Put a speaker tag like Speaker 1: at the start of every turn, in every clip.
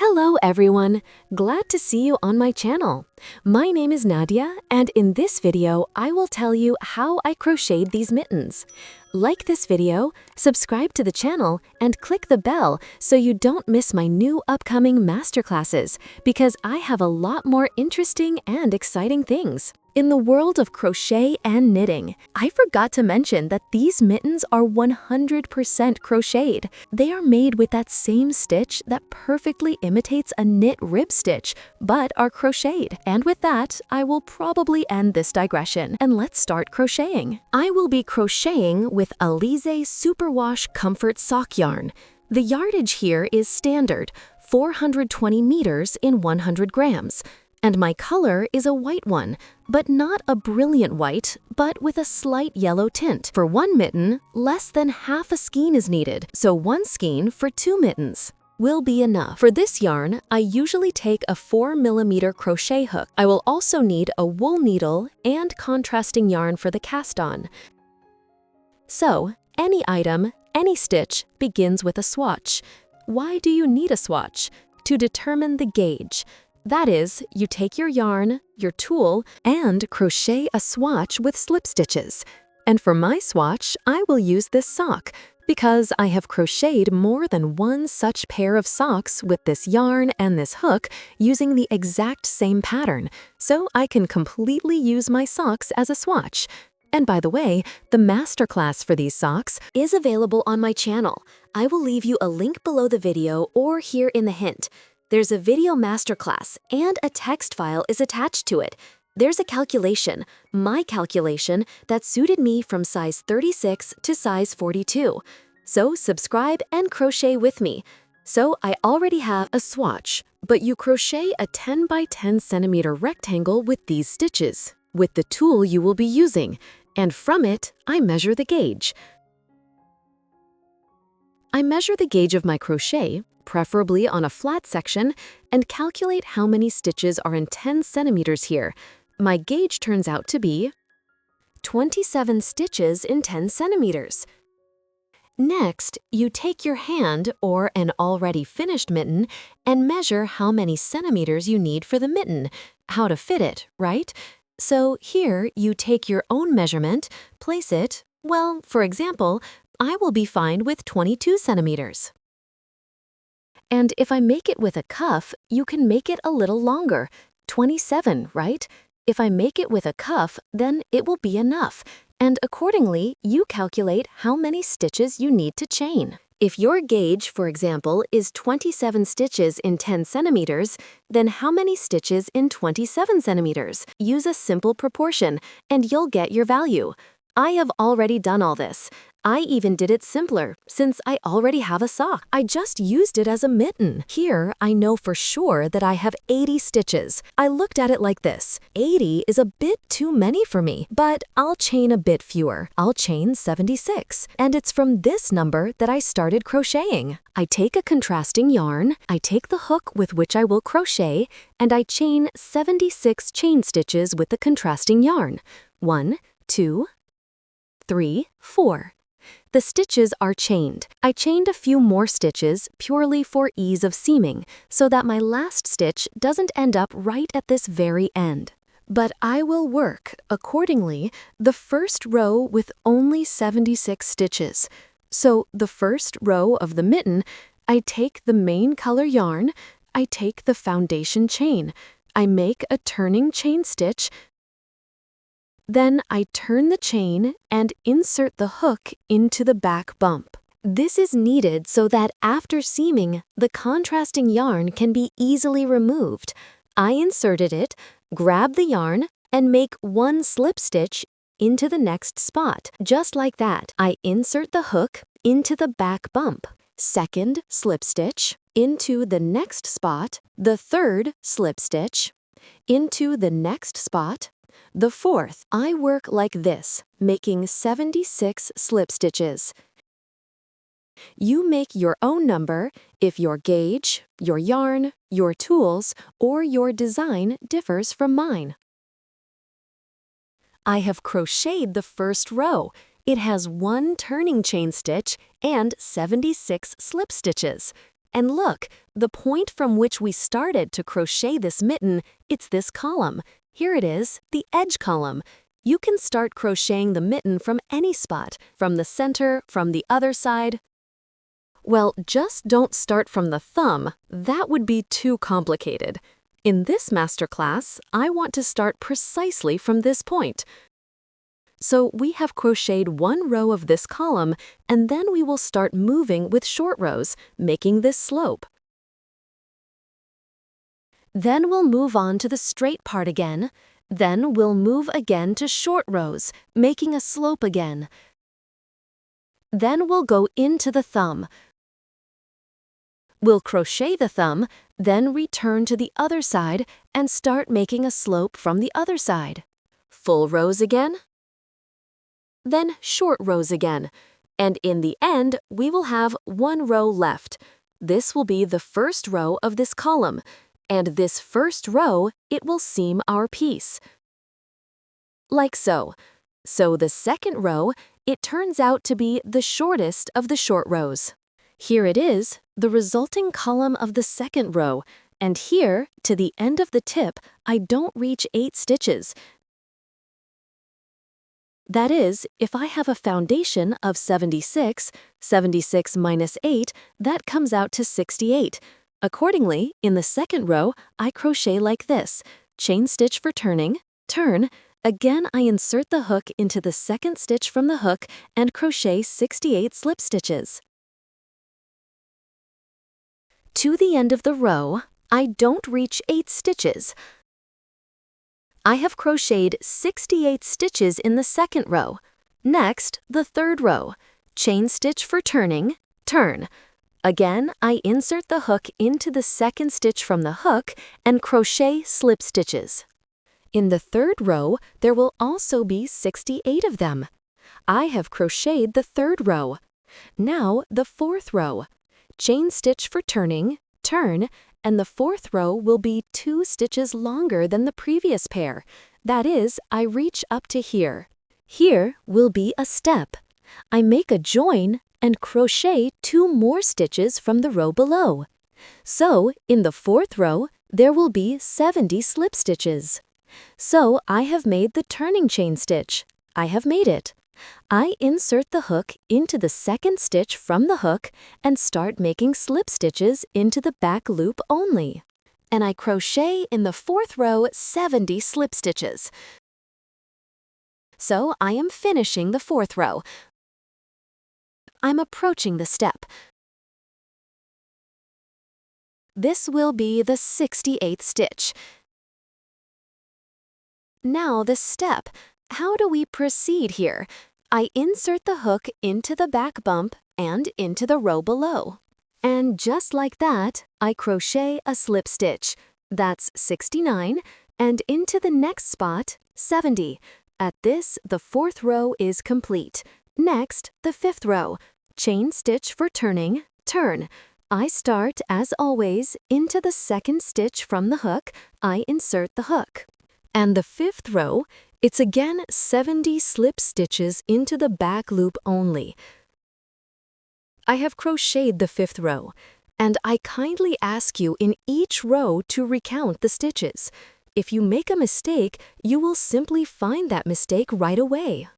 Speaker 1: Hello everyone! Glad to see you on my channel. My name is Nadia, and in this video, I will tell you how I crocheted these mittens. Like this video, subscribe to the channel, and click the bell so you don't miss my new upcoming masterclasses, because I have a lot more interesting and exciting things. In the world of crochet and knitting, I forgot to mention that these mittens are 100% crocheted. They are made with that same stitch that perfectly imitates a knit rib stitch, but are crocheted. And with that, I will probably end this digression, and let's start crocheting. I will be crocheting with Alize Superwash Comfort Sock Yarn. The yardage here is standard, 420 meters in 100 grams. And my color is a white one, but not a brilliant white, but with a slight yellow tint. For one mitten, less than half a skein is needed, so one skein for 2 mittens will be enough. For this yarn, I usually take a 4mm crochet hook. I will also need a wool needle and contrasting yarn for the cast-on. So, any item, any stitch begins with a swatch. Why do you need a swatch? To determine the gauge. That is, you take your yarn, your tool, and crochet a swatch with slip stitches. And for my swatch, I will use this sock, because I have crocheted more than one such pair of socks with this yarn and this hook using the exact same pattern, so I can completely use my socks as a swatch. And by the way, the masterclass for these socks is available on my channel. I will leave you a link below the video or here in the hint. There's a video masterclass and a text file is attached to it. There's a calculation, my calculation, that suited me from size 36 to size 42. So subscribe and crochet with me. So I already have a swatch, but you crochet a 10 by 10 centimeter rectangle with these stitches, with the tool you will be using, and from it, I measure the gauge. I measure the gauge of my crochet, preferably on a flat section, and calculate how many stitches are in 10 centimeters here. My gauge turns out to be 27 stitches in 10 centimeters. Next, you take your hand or an already finished mitten and measure how many centimeters you need for the mitten, how to fit it, right? So here, you take your own measurement, place it, well, for example, I will be fine with 22 centimeters. And if I make it with a cuff, you can make it a little longer, 27, right? If I make it with a cuff, then it will be enough, and accordingly, you calculate how many stitches you need to chain. If your gauge, for example, is 27 stitches in 10 centimeters, then how many stitches in 27 centimeters? Use a simple proportion, and you'll get your value. I have already done all this. I even did it simpler, since I already have a sock. I just used it as a mitten. Here, I know for sure that I have 80 stitches. I looked at it like this. 80 is a bit too many for me, but I'll chain a bit fewer. I'll chain 76. And it's from this number that I started crocheting. I take a contrasting yarn, I take the hook with which I will crochet, and I chain 76 chain stitches with the contrasting yarn. 1, 2, 3, 4. The stitches are chained. I chained a few more stitches purely for ease of seaming, so that my last stitch doesn't end up right at this very end. But I will work, accordingly, the first row with only 76 stitches. So the first row of the mitten, I take the main color yarn, I take the foundation chain, I make a turning chain stitch, then I turn the chain and insert the hook into the back bump. This is needed so that after seaming, the contrasting yarn can be easily removed. I inserted it, grab the yarn, and make one slip stitch into the next spot. Just like that, I insert the hook into the back bump. Second slip stitch into the next spot. The third slip stitch into the next spot. The fourth, I work like this, making 76 slip stitches. You make your own number if your gauge, your yarn, your tools, or your design differs from mine. I have crocheted the first row. It has one turning chain stitch and 76 slip stitches. And look, the point from which we started to crochet this mitten, it's this column. Here it is, the edge column. You can start crocheting the mitten from any spot, from the center, from the other side. Well, just don't start from the thumb. That would be too complicated. In this masterclass, I want to start precisely from this point. So we have crocheted one row of this column, and then we will start moving with short rows, making this slope. Then we'll move on to the straight part again. Then we'll move again to short rows, making a slope again. Then we'll go into the thumb. We'll crochet the thumb, then return to the other side and start making a slope from the other side. Full rows again. Then short rows again. And in the end, we will have one row left. This will be the first row of this column. And this first row, it will seam our piece. Like so. So the second row, it turns out to be the shortest of the short rows. Here it is, the resulting column of the second row. And here, to the end of the tip, I don't reach 8 stitches. That is, if I have a foundation of 76, 76 minus 8, that comes out to 68. Accordingly, in the second row, I crochet like this. Chain stitch for turning, turn. Again, I insert the hook into the second stitch from the hook and crochet 68 slip stitches. To the end of the row, I don't reach 8 stitches. I have crocheted 68 stitches in the second row. Next, the third row. Chain stitch for turning, turn. Again, I insert the hook into the second stitch from the hook and crochet slip stitches. In the third row, there will also be 68 of them. I have crocheted the third row. Now, the fourth row. Chain stitch for turning, turn, and the fourth row will be 2 stitches longer than the previous pair. That is, I reach up to here. Here will be a step. I make a join and crochet 2 more stitches from the row below. So, in the fourth row, there will be 70 slip stitches. So, I have made the turning chain stitch. I have made it. I insert the hook into the second stitch from the hook and start making slip stitches into the back loop only. And I crochet in the fourth row 70 slip stitches. So I am finishing the fourth row. I'm approaching the step. This will be the 68th stitch. Now the step. How do we proceed here? I insert the hook into the back bump and into the row below. And just like that, I crochet a slip stitch. That's 69, and into the next spot, 70. At this, the fourth row is complete. Next, the fifth row. Chain stitch for turning, turn. I start, as always, into the second stitch from the hook. I insert the hook. And the fifth row, it's again 70 slip stitches into the back loop only. I have crocheted the fifth row, and I kindly ask you in each row to recount the stitches. If you make a mistake, you will simply find that mistake right away.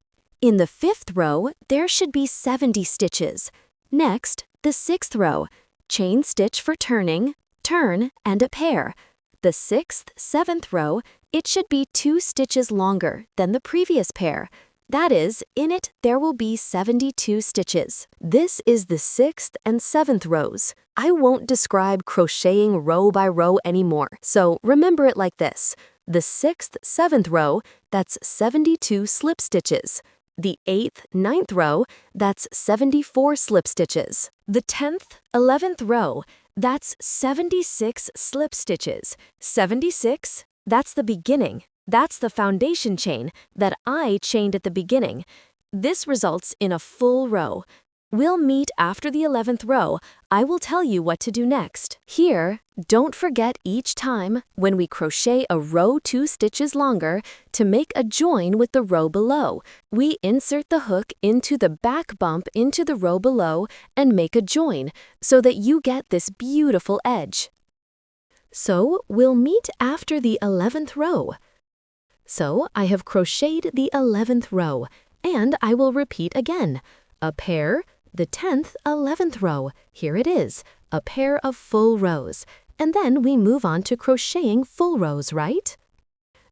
Speaker 1: In the fifth row, there should be 70 stitches. Next, the sixth row. Chain stitch for turning, turn, and a pair. The sixth, seventh row, it should be 2 stitches longer than the previous pair. That is, in it there will be 72 stitches. This is the 6th and 7th rows. I won't describe crocheting row by row anymore, so remember it like this. The 6th, 7th row, that's 72 slip stitches. The 8th, 9th row, that's 74 slip stitches. The 10th, 11th row, that's 76 slip stitches. 76, that's the beginning. That's the foundation chain that I chained at the beginning. This results in a full row. We'll meet after the 11th row. I will tell you what to do next. Here, don't forget each time when we crochet a row 2 stitches longer to make a join with the row below. We insert the hook into the back bump into the row below and make a join so that you get this beautiful edge. So we'll meet after the 11th row. So I have crocheted the 11th row, and I will repeat again. A pair, the 10th, 11th row. Here it is, a pair of full rows. And then we move on to crocheting full rows, right?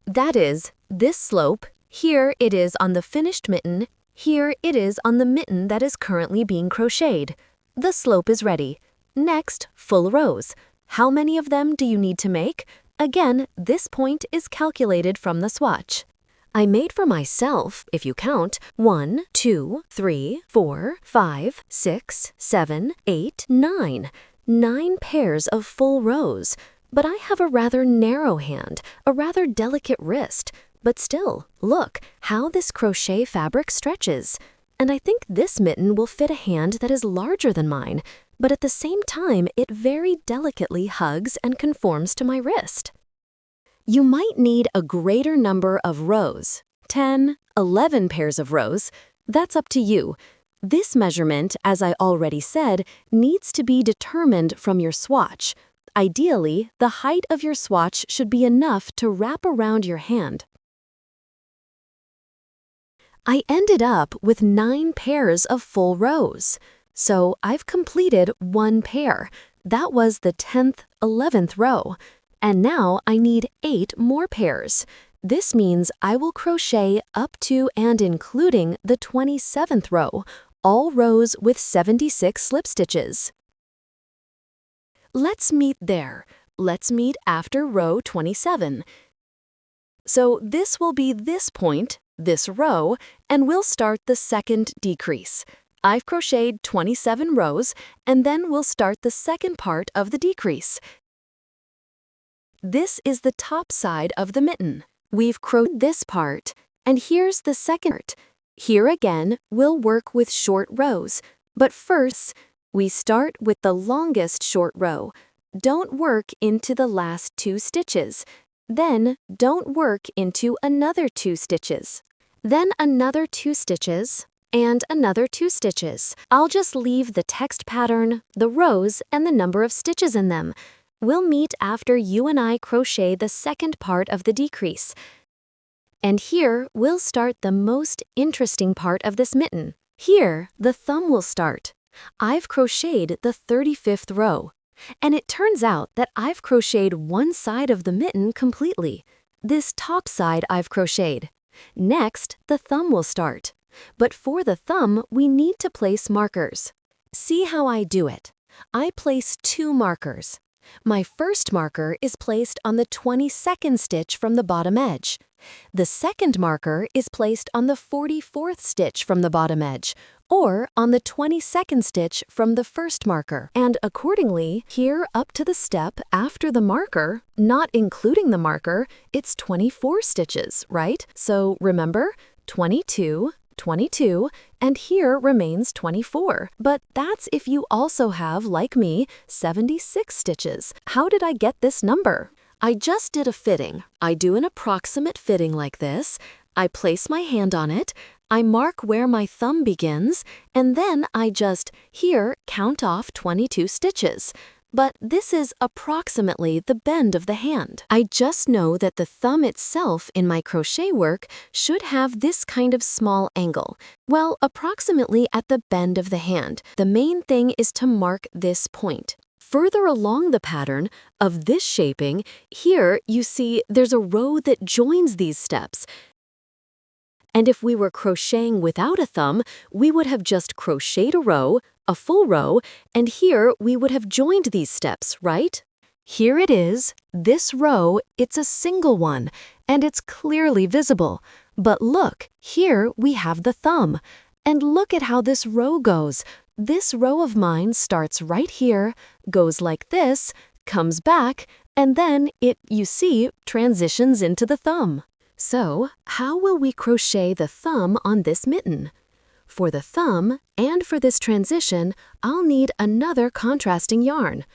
Speaker 1: That is, this slope, here it is on the finished mitten, here it is on the mitten that is currently being crocheted. The slope is ready. Next, full rows. How many of them do you need to make? Again, this point is calculated from the swatch. I made for myself, if you count, 1, 2, 3, 4, 5, 6, 7, 8, 9. 9 pairs of full rows. But I have a rather narrow hand, a rather delicate wrist. But still, look how this crochet fabric stretches. And I think this mitten will fit a hand that is larger than mine, but at the same time, it very delicately hugs and conforms to my wrist. You might need a greater number of rows, 10, 11 pairs of rows. That's up to you. This measurement, as I already said, needs to be determined from your swatch. Ideally, the height of your swatch should be enough to wrap around your hand. I ended up with 9 pairs of full rows. So I've completed 1 pair. That was the 10th, 11th row. And now I need 8 more pairs. This means I will crochet up to and including the 27th row, all rows with 76 slip stitches. Let's meet there. Let's meet after row 27. So this will be this point, this row, and we'll start the second decrease. I've crocheted 27 rows, and then we'll start the second part of the decrease. This is the top side of the mitten. We've crocheted this part, and here's the second part. Here again, we'll work with short rows, but first, we start with the longest short row. Don't work into the last 2 stitches. Then, don't work into another 2 stitches. Then another 2 stitches, and another 2 stitches. I'll just leave the text pattern, the rows, and the number of stitches in them. We'll meet after you and I crochet the second part of the decrease. And here, we'll start the most interesting part of this mitten. Here, the thumb will start. I've crocheted the 35th row. And it turns out that I've crocheted one side of the mitten completely. This top side I've crocheted. Next, the thumb will start. But for the thumb, we need to place markers. See how I do it. I place 2 markers. My first marker is placed on the 22nd stitch from the bottom edge. The second marker is placed on the 44th stitch from the bottom edge, or on the 22nd stitch from the first marker. And accordingly, here up to the step after the marker, not including the marker, it's 24 stitches, right? So remember, 22, 22, and here remains 24. But that's if you also have, like me, 76 stitches. How did I get this number? I just did a fitting. I do an approximate fitting like this. I place my hand on it. I mark where my thumb begins, and then I just, here, count off 22 stitches. But this is approximately the bend of the hand. I just know that the thumb itself in my crochet work should have this kind of small angle. Well, approximately at the bend of the hand. The main thing is to mark this point. Further along the pattern of this shaping, here you see there's a row that joins these steps. And if we were crocheting without a thumb, we would have just crocheted a row, a full row, and here we would have joined these steps, right? Here it is, this row, it's a single one, and it's clearly visible. But look, here we have the thumb. And look at how this row goes. This row of mine starts right here, goes like this, comes back, and then it, you see, transitions into the thumb. So, how will we crochet the thumb on this mitten? For the thumb and for this transition, I'll need another contrasting yarn.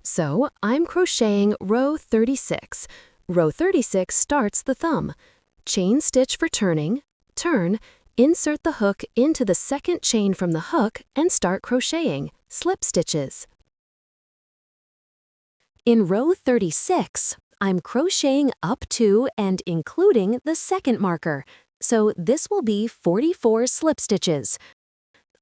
Speaker 1: So I'm crocheting row 36. Row 36 starts the thumb. Chain stitch for turning, turn, insert the hook into the second chain from the hook and start crocheting, slip stitches. In row 36, I'm crocheting up to and including the second marker, so this will be 44 slip stitches.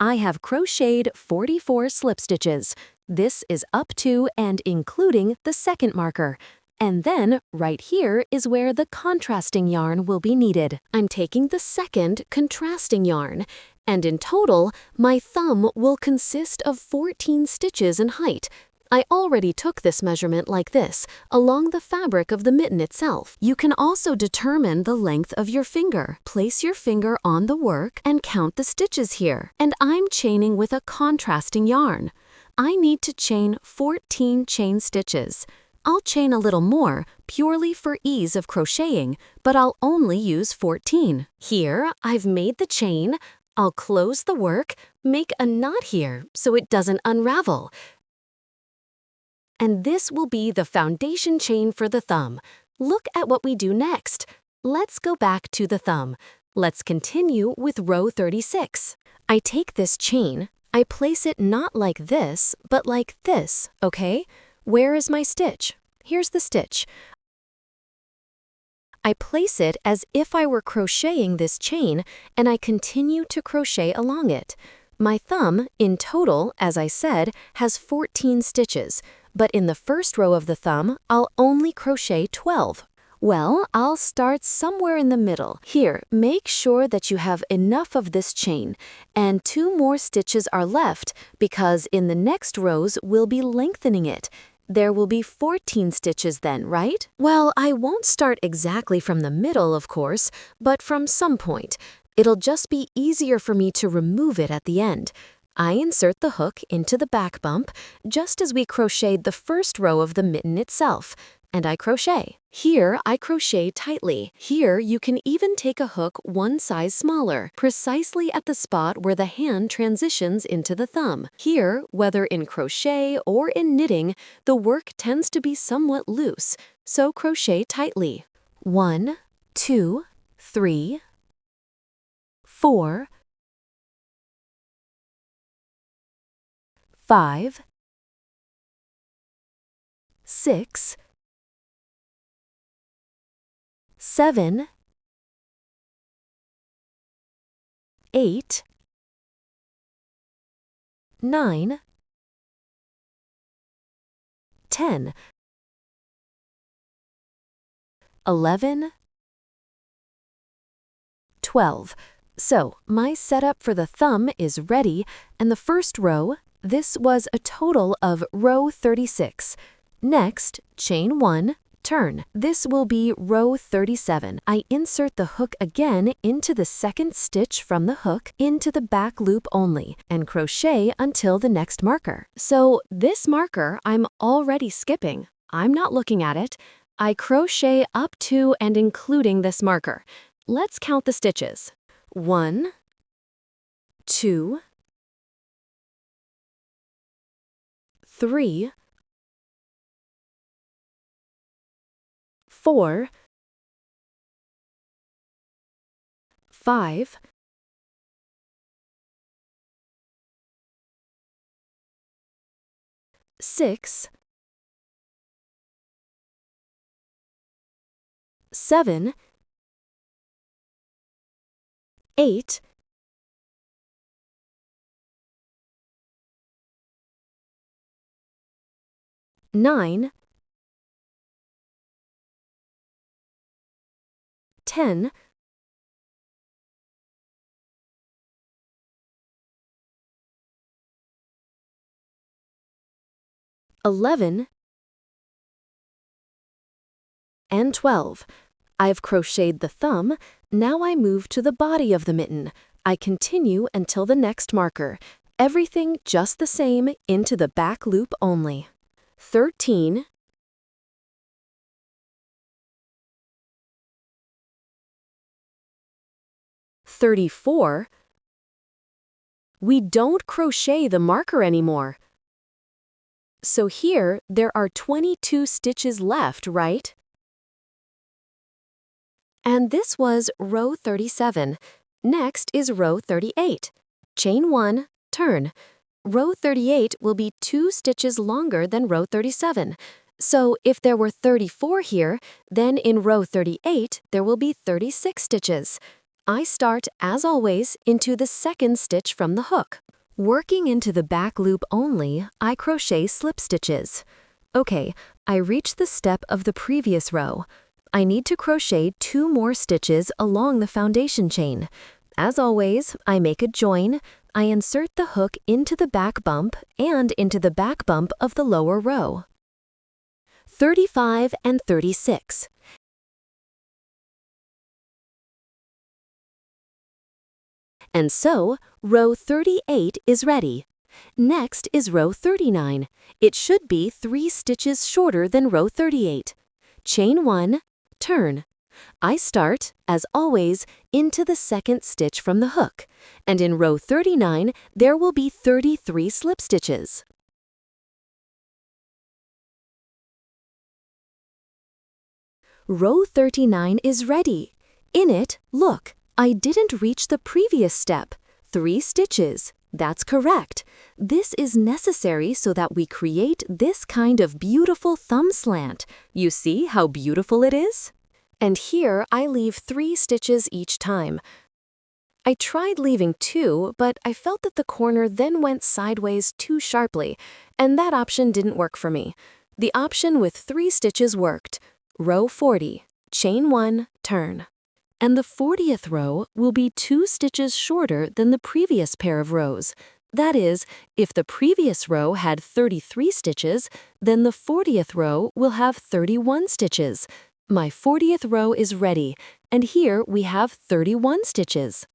Speaker 1: I have crocheted 44 slip stitches. This is up to and including the second marker. And then, right here is where the contrasting yarn will be needed. I'm taking the second contrasting yarn, and in total, my thumb will consist of 14 stitches in height. I already took this measurement like this, along the fabric of the mitten itself. You can also determine the length of your finger. Place your finger on the work and count the stitches here. And I'm chaining with a contrasting yarn. I need to chain 14 chain stitches. I'll chain a little more, purely for ease of crocheting, but I'll only use 14. Here, I've made the chain. I'll close the work, make a knot here so it doesn't unravel. And this will be the foundation chain for the thumb. Look at what we do next. Let's go back to the thumb. Let's continue with row 36. I take this chain, I place it not like this, but like this, okay? Where is my stitch? Here's the stitch. I place it as if I were crocheting this chain, and I continue to crochet along it. My thumb, in total, as I said, has 14 stitches, but in the first row of the thumb, I'll only crochet 12. Well, I'll start somewhere in the middle. Here, make sure that you have enough of this chain, and 2 more stitches are left because in the next rows we'll be lengthening it. There will be 14 stitches then, right? Well, I won't start exactly from the middle, of course, but from some point. It'll just be easier for me to remove it at the end. I insert the hook into the back bump, just as we crocheted the first row of the mitten itself, and I crochet. Here, I crochet tightly. Here, you can even take a hook one size smaller, precisely at the spot where the hand transitions into the thumb. Here, whether in crochet or in knitting, the work tends to be somewhat loose, so crochet tightly. 1, 2, 3, 4, 5, 6, 7, 8, 9, 10, 11, 12. So, my setup for the thumb is ready, and the first row, this was a total of row 36. Next, chain 1, turn. This will be row 37. I insert the hook again into the second stitch from the hook into the back loop only, and crochet until the next marker. So, this marker I'm already skipping. I'm not looking at it. I crochet up to and including this marker. Let's count the stitches. 1, 2, 3, 4, 5, 6, 7, 8, 9, 10, 11, and 12. I've crocheted the thumb. Now I move to the body of the mitten. I continue until the next marker. Everything just the same into the back loop only. 13, 34. We don't crochet the marker anymore. So here, there are 22 stitches left, right? And this was row 37. Next is row 38. Chain 1, turn. Row 38 will be 2 stitches longer than row 37. So if there were 34 here, then in row 38 there will be 36 stitches. I start, as always, into the second stitch from the hook. Working into the back loop only, I crochet slip stitches. Okay, I reach the step of the previous row. I need to crochet 2 more stitches along the foundation chain. As always, I make a join. I insert the hook into the back bump and into the back bump of the lower row. 35 and 36. And so, row 38 is ready. Next is row 39. It should be 3 stitches shorter than row 38. Chain 1, turn. I start, as always, into the second stitch from the hook, and in row 39 there will be 33 slip stitches. Row 39 is ready. In it, look, I didn't reach the previous step. 3 stitches. That's correct. This is necessary so that we create this kind of beautiful thumb slant. You see how beautiful it is? And here I leave 3 stitches each time. I tried leaving 2, but I felt that the corner then went sideways too sharply, and that option didn't work for me. The option with 3 stitches worked. Row 40, chain 1, turn. And the 40th row will be 2 stitches shorter than the previous pair of rows. That is, if the previous row had 33 stitches, then the 40th row will have 31 stitches. My 40th row is ready, and here we have 31 stitches.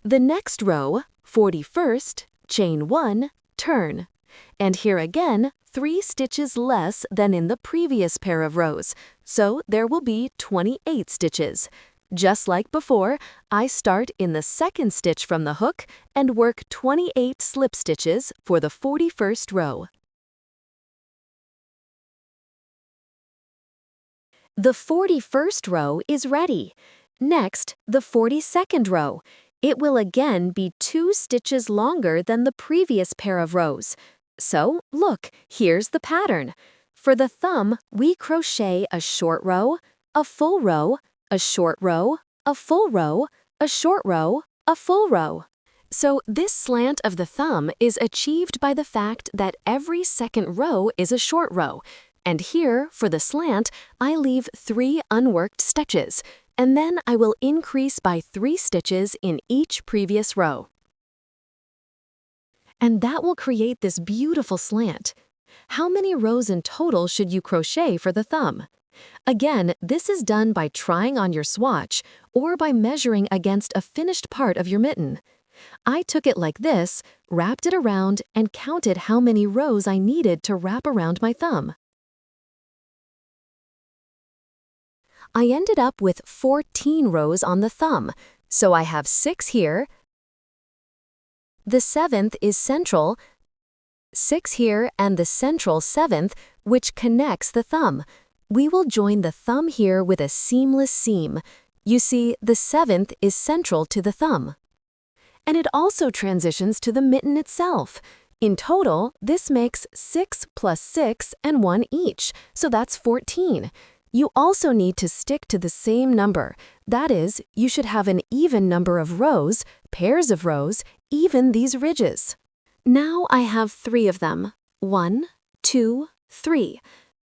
Speaker 1: The next row, 41st, chain 1, turn. And here again, 3 stitches less than in the previous pair of rows, so there will be 28 stitches. Just like before, I start in the second stitch from the hook and work 28 slip stitches for the 41st row. The 41st row is ready. Next, the 42nd row. It will again be 2 stitches longer than the previous pair of rows. So, look, here's the pattern. For the thumb, we crochet a short row, a full row, a short row, a full row, a short row, a full row. So this slant of the thumb is achieved by the fact that every second row is a short row. And here, for the slant, I leave 3 unworked stitches, and then I will increase by 3 stitches in each previous row. And that will create this beautiful slant. How many rows in total should you crochet for the thumb? Again, this is done by trying on your swatch or by measuring against a finished part of your mitten. I took it like this, wrapped it around, and counted how many rows I needed to wrap around my thumb. I ended up with 14 rows on the thumb, so I have 6 here. The 7th is central, 6 here, and the central 7th, which connects the thumb. We will join the thumb here with a seamless seam. You see, the 7th is central to the thumb. And it also transitions to the mitten itself. In total, this makes 6 plus 6 and 1 each, so that's 14. You also need to stick to the same number. That is, you should have an even number of rows, pairs of rows, even these ridges. Now I have 3 of them. 1, 2, 3.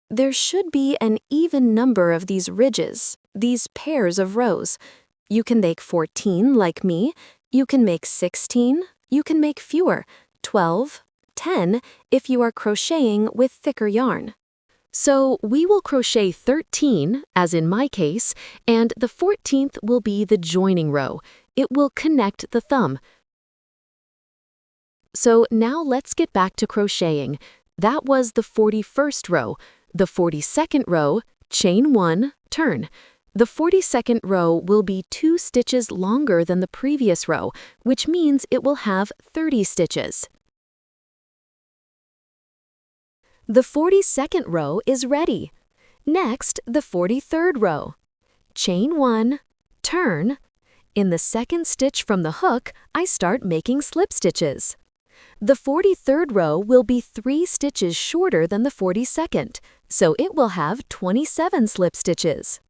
Speaker 1: There should be an even number of these ridges, these pairs of rows. You can make 14 like me. You can make 16. You can make fewer, 12, 10 if you are crocheting with thicker yarn. So we will crochet 13, as in my case, and the 14th will be the joining row. It will connect the thumb. So now let's get back to crocheting. That was the 41st row. The 42nd row, chain 1, turn. The 42nd row will be 2 stitches longer than the previous row, which means it will have 30 stitches. The 42nd row is ready. Next, the 43rd row. Chain 1, turn. In the second stitch from the hook, I start making slip stitches. The 43rd row will be 3 stitches shorter than the 42nd, so it will have 27 slip stitches.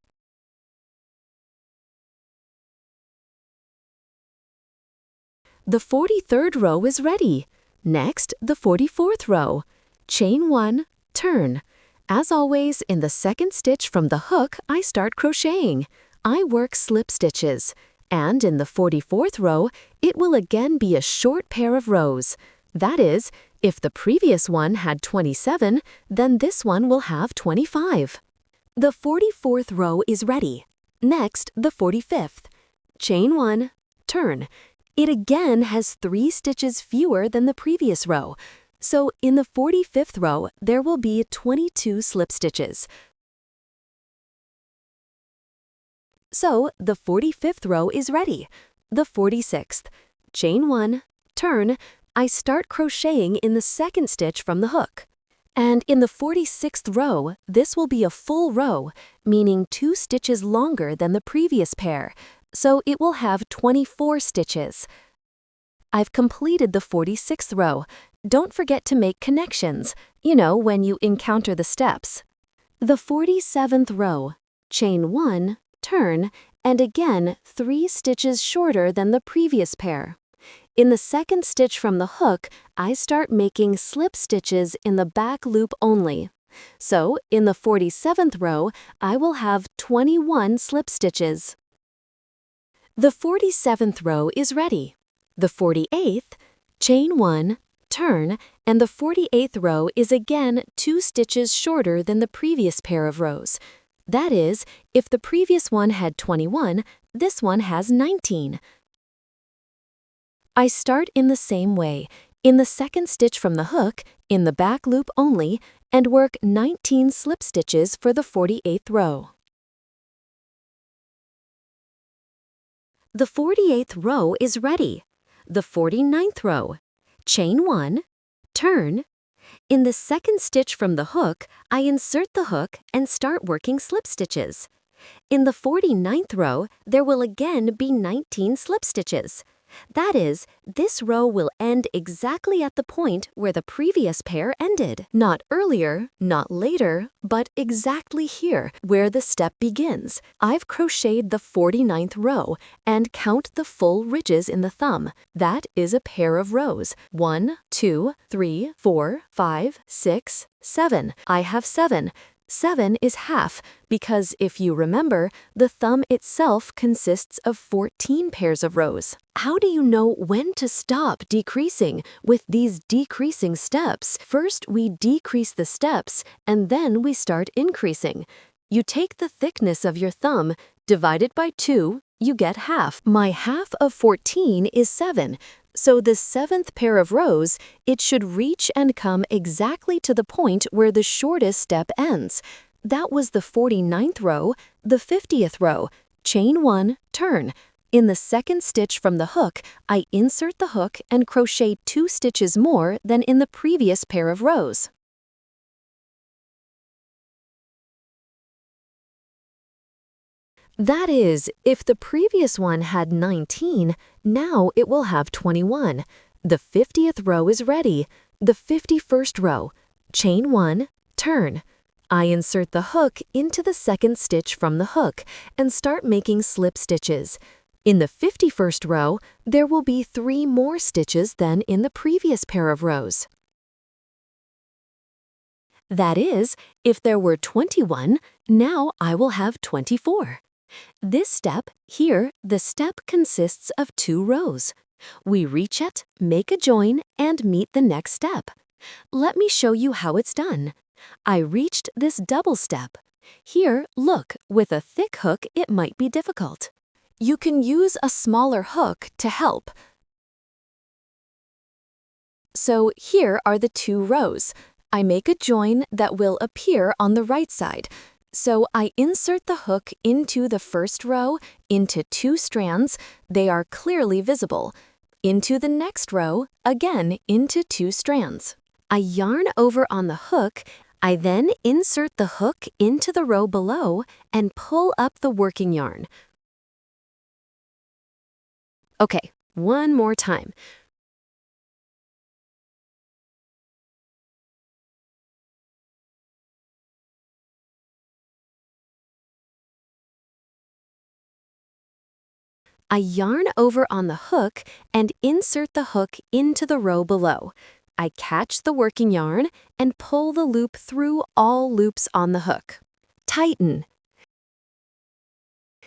Speaker 1: The 43rd row is ready. Next, the 44th row. Chain 1, turn. As always, in the second stitch from the hook, I start crocheting. I work slip stitches. And in the 44th row, it will again be a short pair of rows. That is, if the previous one had 27, then this one will have 25. The 44th row is ready. Next, the 45th. Chain 1, turn. It again has 3 stitches fewer than the previous row. So in the 45th row, there will be 22 slip stitches. So the 45th row is ready. The 46th. Chain 1, turn. I start crocheting in the second stitch from the hook. And in the 46th row, this will be a full row, meaning 2 stitches longer than the previous pair. So it will have 24 stitches. I've completed the 46th row. Don't forget to make connections, when you encounter the steps. The 47th row. Chain 1, turn, and again 3 stitches shorter than the previous pair. In the second stitch from the hook, I start making slip stitches in the back loop only. So in the 47th row, I will have 21 slip stitches. The 47th row is ready. The 48th, chain 1, turn, and the 48th row is again 2 stitches shorter than the previous pair of rows. That is, if the previous one had 21, this one has 19. I start in the same way, in the second stitch from the hook, in the back loop only, and work 19 slip stitches for the 48th row. The 48th row is ready. The 49th row. Chain 1, turn. In the second stitch from the hook, I insert the hook and start working slip stitches. In the 49th row, there will again be 19 slip stitches. That is, this row will end exactly at the point where the previous pair ended. Not earlier, not later, but exactly here, where the step begins. I've crocheted the 49th row and count the full ridges in the thumb. That is a pair of rows. 1, 2, 3, 4, 5, 6, 7. I have 7. 7 is half, because if you remember, the thumb itself consists of 14 pairs of rows. How do you know when to stop decreasing with these decreasing steps? First, we decrease the steps, and then we start increasing. You take the thickness of your thumb, divide it by 2, you get half. My half of 14 is 7. So the 7th pair of rows, it should reach and come exactly to the point where the shortest step ends. That was the 49th row, the 50th row. Chain 1, turn. In the second stitch from the hook, I insert the hook and crochet 2 stitches more than in the previous pair of rows. That is, if the previous one had 19, now it will have 21. The 50th row is ready. The 51st row. Chain 1, turn. I insert the hook into the second stitch from the hook and start making slip stitches. In the 51st row, there will be 3 more stitches than in the previous pair of rows. That is, if there were 21, now I will have 24. This step, here, the step consists of 2 rows. We reach it, make a join, and meet the next step. Let me show you how it's done. I reached this double step. Here, look, with a thick hook it might be difficult. You can use a smaller hook to help. So here are the 2 rows. I make a join that will appear on the right side. So I insert the hook into the first row, into 2 strands, they are clearly visible. Into the next row, again into 2 strands. I yarn over on the hook. I then insert the hook into the row below and pull up the working yarn. Okay, one more time. I yarn over on the hook and insert the hook into the row below. I catch the working yarn and pull the loop through all loops on the hook. Tighten.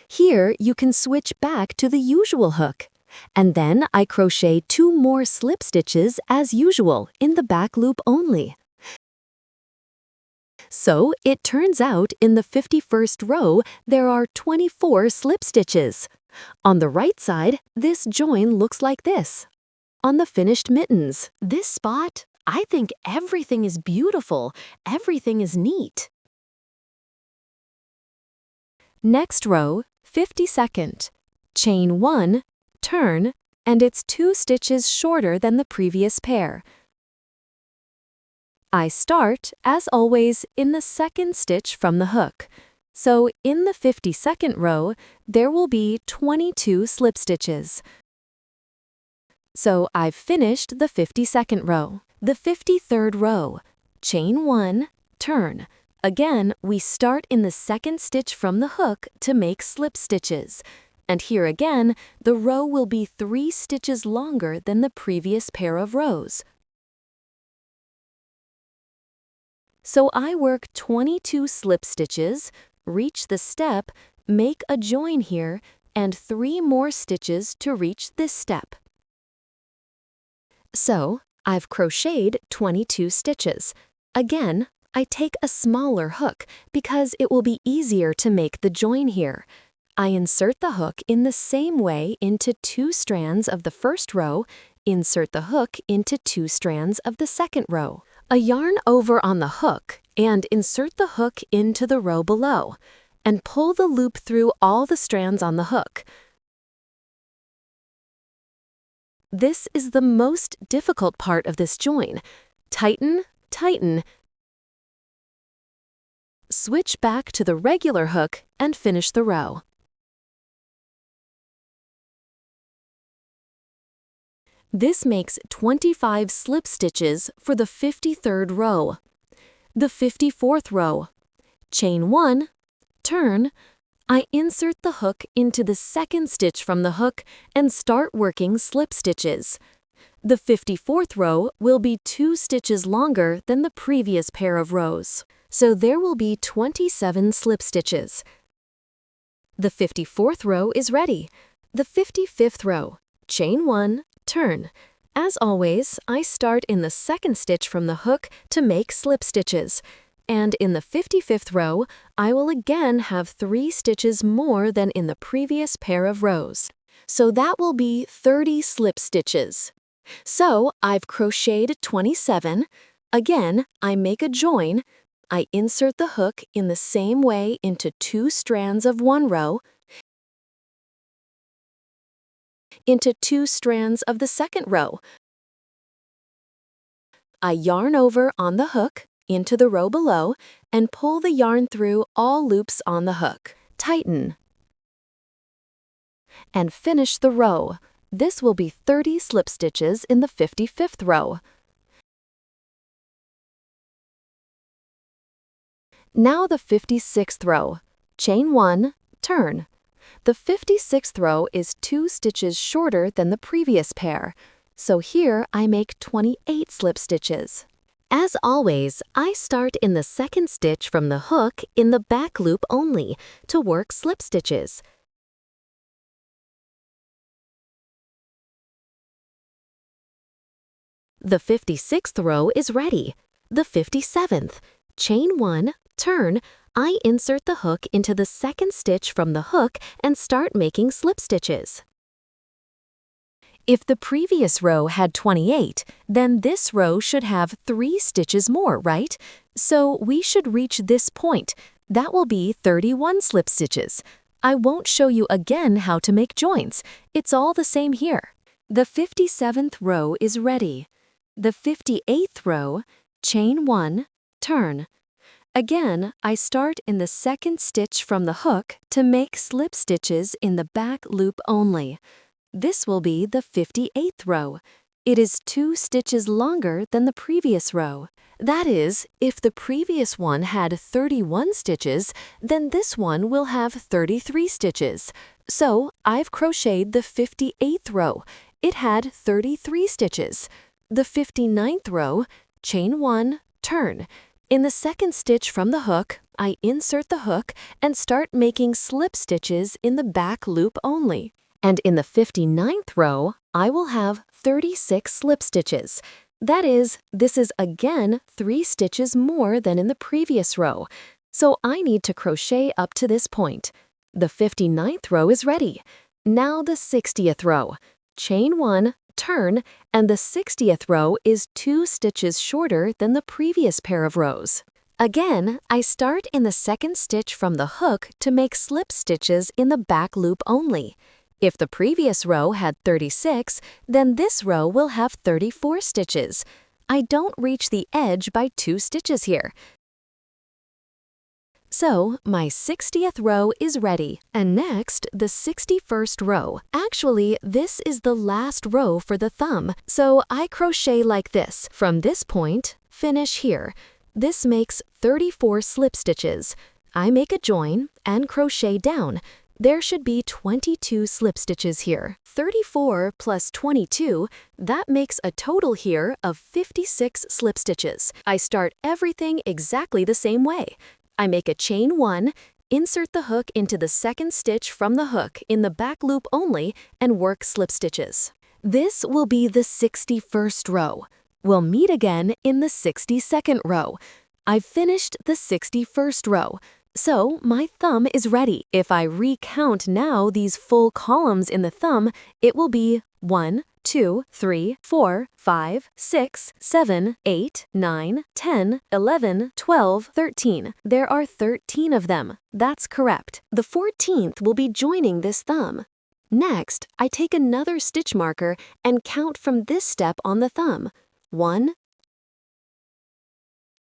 Speaker 1: Here you can switch back to the usual hook. And then I crochet 2 more slip stitches as usual in the back loop only. So it turns out in the 51st row there are 24 slip stitches. On the right side, this join looks like this. On the finished mittens, this spot, I think everything is beautiful, everything is neat. Next row, 52nd. Chain 1, turn, and it's 2 stitches shorter than the previous pair. I start, as always, in the 2nd stitch from the hook. So in the 52nd row, there will be 22 slip stitches. So I've finished the 52nd row. The 53rd row, chain 1, turn. Again, we start in the 2nd stitch from the hook to make slip stitches. And here again, the row will be 3 stitches longer than the previous pair of rows. So I work 22 slip stitches, reach the step, make a join here, and 3 more stitches to reach this step. So I've crocheted 22 stitches. Again, I take a smaller hook because it will be easier to make the join here. I insert the hook in the same way into 2 strands of the first row, insert the hook into 2 strands of the second row. A yarn over on the hook and insert the hook into the row below, and pull the loop through all the strands on the hook. This is the most difficult part of this join. Tighten, tighten. Switch back to the regular hook and finish the row. This makes 25 slip stitches for the 53rd row. The 54th row, chain 1, turn. I insert the hook into the 2nd stitch from the hook and start working slip stitches. The 54th row will be 2 stitches longer than the previous pair of rows, so there will be 27 slip stitches. The 54th row is ready. The 55th row, chain 1, turn. As always, I start in the 2nd stitch from the hook to make slip stitches. And in the 55th row, I will again have 3 stitches more than in the previous pair of rows. So that will be 30 slip stitches. So I've crocheted 27. Again, I make a join. I insert the hook in the same way into 2 strands of one row, into 2 strands of the second row. I yarn over on the hook into the row below and pull the yarn through all loops on the hook. Tighten. And finish the row. This will be 30 slip stitches in the 55th row. Now the 56th row. Chain 1, turn. The 56th row is 2 stitches shorter than the previous pair, so here I make 28 slip stitches. As always, I start in the 2nd stitch from the hook in the back loop only to work slip stitches. The 56th row is ready. The 57th, chain 1, turn. I insert the hook into the 2nd stitch from the hook and start making slip stitches. If the previous row had 28, then this row should have 3 stitches more, right? So we should reach this point. That will be 31 slip stitches. I won't show you again how to make joints. It's all the same here. The 57th row is ready. The 58th row, chain 1, turn. Again, I start in the second stitch from the hook to make slip stitches in the back loop only. This will be the 58th row. It is 2 stitches longer than the previous row. That is, if the previous one had 31 stitches, then this one will have 33 stitches. So, I've crocheted the 58th row. It had 33 stitches. The 59th row, chain 1, turn. In the second stitch from the hook, I insert the hook and start making slip stitches in the back loop only. And in the 59th row, I will have 36 slip stitches. That is, this is again 3 stitches more than in the previous row. So I need to crochet up to this point. The 59th row is ready. Now the 60th row. Chain 1, turn, and the 60th row is 2 stitches shorter than the previous pair of rows. Again, I start in the second stitch from the hook to make slip stitches in the back loop only. If the previous row had 36, then this row will have 34 stitches. I don't reach the edge by 2 stitches here. So, my 60th row is ready. And next, the 61st row. Actually, this is the last row for the thumb. So, I crochet like this. From this point, finish here. This makes 34 slip stitches. I make a join and crochet down. There should be 22 slip stitches here. 34 plus 22, that makes a total here of 56 slip stitches. I start everything exactly the same way. I make a chain 1, insert the hook into the second stitch from the hook in the back loop only, and work slip stitches. This will be the 61st row. We'll meet again in the 62nd row. I've finished the 61st row. So my thumb is ready. If I recount now these full columns in the thumb, it will be 1, 2, 3, 4, 5, 6, 7, 8, 9, 10, 11, 12, 13. There are 13 of them. That's correct. The 14th will be joining this thumb. Next, I take another stitch marker and count from this step on the thumb. 1,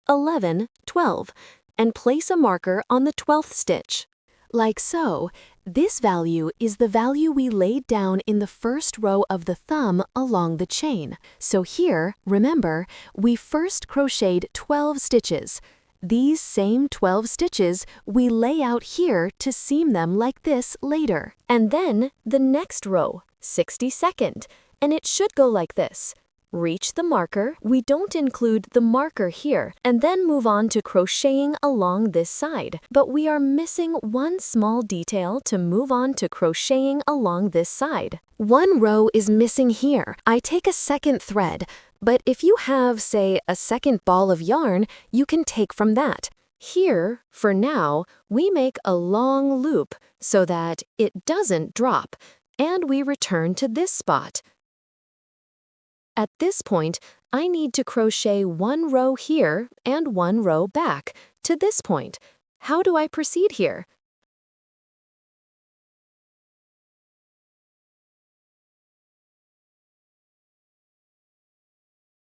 Speaker 1: 11, 12, and place a marker on the 12th stitch. Like so, this value is the value we laid down in the first row of the thumb along the chain. So here, remember, we first crocheted 12 stitches. These same 12 stitches we lay out here to seam them like this later. And then the next row, 62nd, and it should go like this. Reach the marker, we don't include the marker here, and then move on to crocheting along this side. But we are missing one small detail to move on to crocheting along this side. One row is missing here. I take a second thread, but if you have, say, a second ball of yarn, you can take from that. Here, for now, we make a long loop so that it doesn't drop, and we return to this spot. At this point, I need to crochet one row here and one row back to this point. How do I proceed here?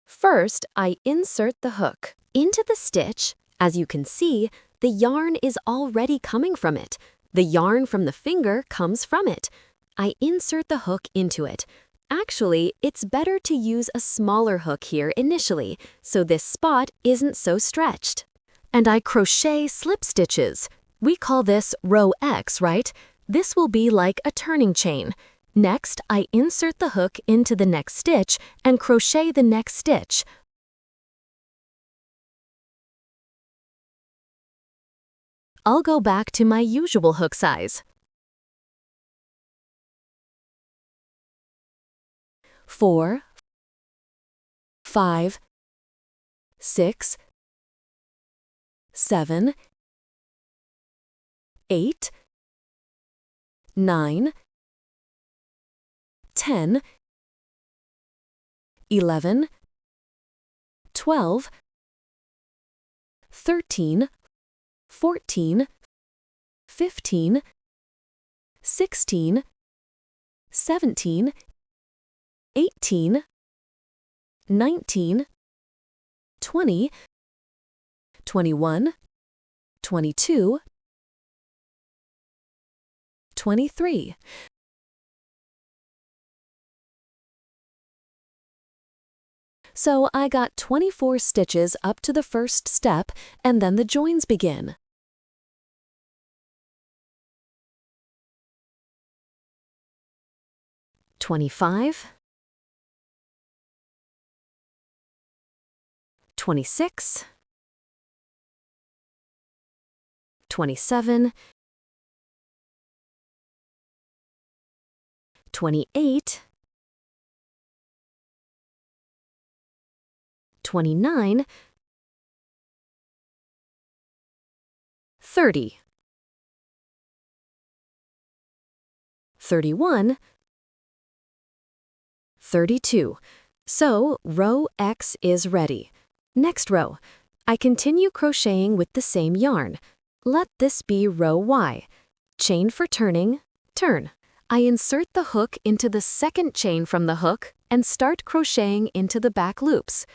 Speaker 1: First, I insert the hook into the stitch. As you can see, the yarn is already coming from it. The yarn from the finger comes from it. I insert the hook into it. Actually, it's better to use a smaller hook here initially, so this spot isn't so stretched. And I crochet slip stitches. We call this row X, right? This will be like a turning chain. Next, I insert the hook into the next stitch and crochet the next stitch. I'll go back to my usual hook size. 4, 5, 6, 7, 8, 9, 10, 11, 12, 13, 14, 15, 16, 17, 18, 19, 20, 21, 22, 23. So I got 24 stitches up to the first step, and then the joins begin. "25, 26, 27, 28, 29, 30, 31, 32. So row X is ready. Next row, I continue crocheting with the same yarn. Let this be row Y. Chain for turning, turn. I insert the hook into the second chain from the hook and start crocheting into the back loops.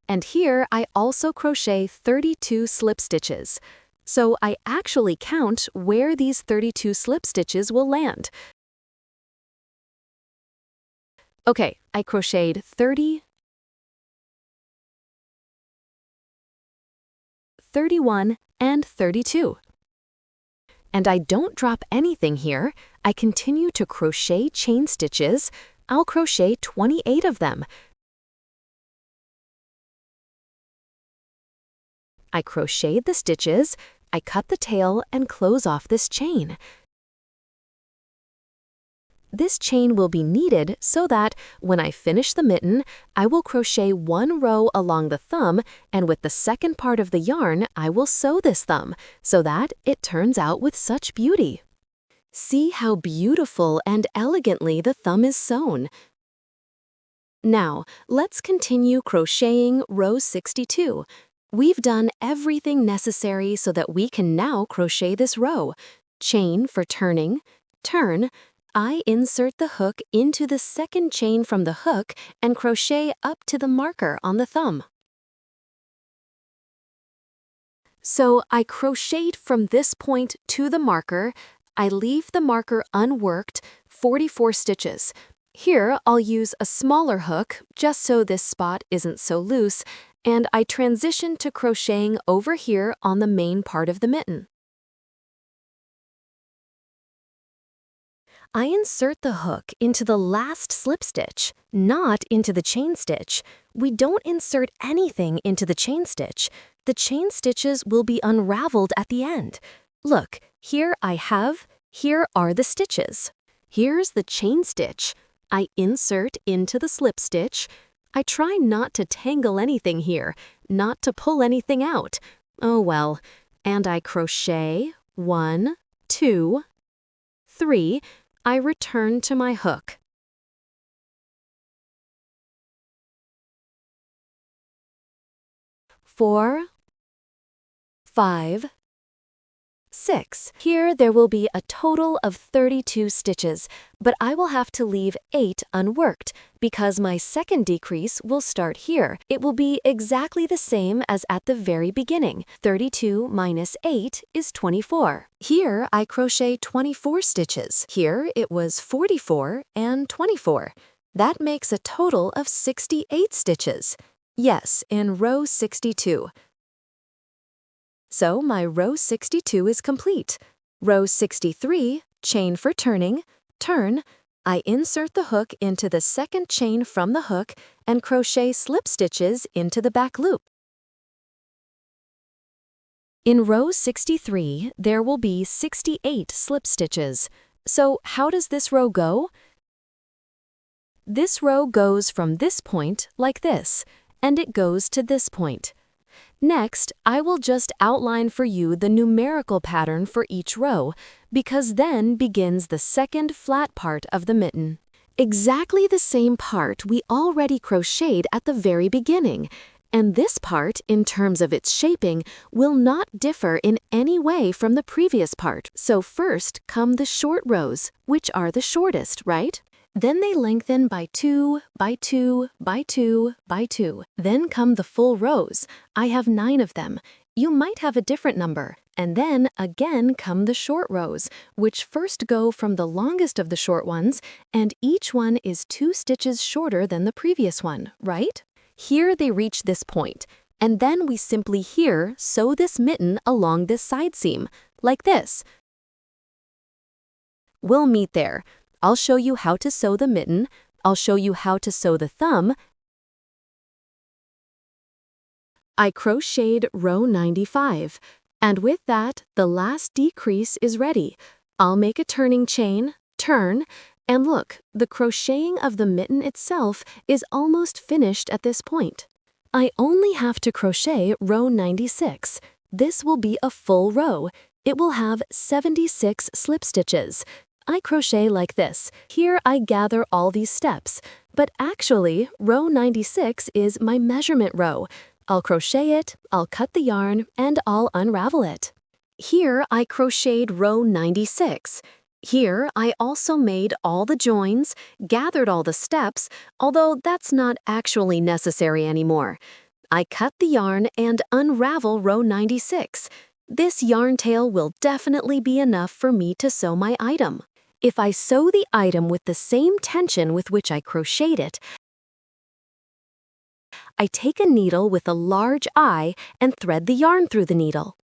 Speaker 1: And here I also crochet 32 slip stitches. So I actually count where these 32 slip stitches will land. Okay, I crocheted 30, 31, and 32. And I don't drop anything here. I continue to crochet chain stitches. I'll crochet 28 of them. I crochet the stitches, I cut the tail and close off this chain. This chain will be needed so that when I finish the mitten, I will crochet one row along the thumb, and with the second part of the yarn, I will sew this thumb so that it turns out with such beauty. See how beautiful and elegantly the thumb is sewn. Now, let's continue crocheting row 62. We've done everything necessary so that we can now crochet this row. Chain for turning, turn. I insert the hook into the second chain from the hook and crochet up to the marker on the thumb. So I crocheted from this point to the marker. I leave the marker unworked, 44 stitches. Here I'll use a smaller hook just so this spot isn't so loose, and I transition to crocheting over here on the main part of the mitten. I insert the hook into the last slip stitch, not into the chain stitch. We don't insert anything into the chain stitch. The chain stitches will be unraveled at the end. Look, here are the stitches. Here's the chain stitch. I insert into the slip stitch. I try not to tangle anything here, not to pull anything out. Oh well. And I crochet 1, 2, 3. I return to my hook. 4, 5, 6. Here there will be a total of 32 stitches, but I will have to leave 8 unworked because my second decrease will start here. It will be exactly the same as at the very beginning. 32 minus 8 is 24. Here I crochet 24 stitches. Here it was 44 and 24. That makes a total of 68 stitches. Yes, in row 62. So my row 62 is complete. Row 63, chain for turning, turn. I insert the hook into the second chain from the hook and crochet slip stitches into the back loop. In row 63, there will be 68 slip stitches. So how does this row go? This row goes from this point like this, and it goes to this point. Next, I will just outline for you the numerical pattern for each row, because then begins the second flat part of the mitten. Exactly the same part we already crocheted at the very beginning, And this part, in terms of its shaping, will not differ in any way from the previous part. So first come the short rows, which are the shortest, right? Then they lengthen by 2, by 2, by 2, by 2. Then come the full rows. I have 9 of them. You might have a different number. And then again come the short rows, which first go from the longest of the short ones, and each one is 2 stitches shorter than the previous one, right? Here they reach this point, and then we simply here sew this mitten along this side seam, like this. We'll meet there. I'll show you how to sew the mitten, I'll show you how to sew the thumb. I crocheted row 95, and with that, the last decrease is ready. I'll make a turning chain, turn, and look, the crocheting of the mitten itself is almost finished at this point. I only have to crochet row 96. This will be a full row. It will have 76 slip stitches. I crochet like this. Here I gather all these steps, but actually, row 96 is my measurement row. I'll crochet it, I'll cut the yarn, and I'll unravel it. Here I crocheted row 96. Here I also made all the joins, gathered all the steps, although that's not actually necessary anymore. I cut the yarn and unravel row 96. This yarn tail will definitely be enough for me to sew my item. If I sew the item with the same tension with which I crocheted it, I take a needle with a large eye and thread the yarn through the needle.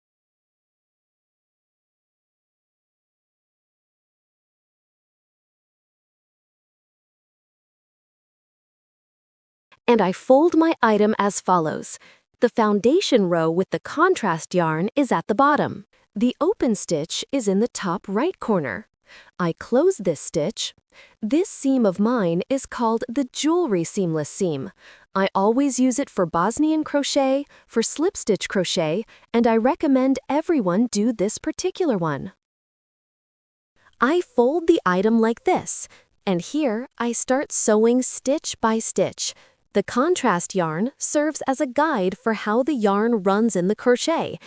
Speaker 1: And I fold my item as follows. The foundation row with the contrast yarn is at the bottom. The open stitch is in the top right corner. I close this stitch. This seam of mine is called the jewelry seamless seam. I always use it for Bosnian crochet, for slip stitch crochet, and I recommend everyone do this particular one. I fold the item like this, and here I start sewing stitch by stitch. The contrast yarn serves as a guide for how the yarn runs in the crochet.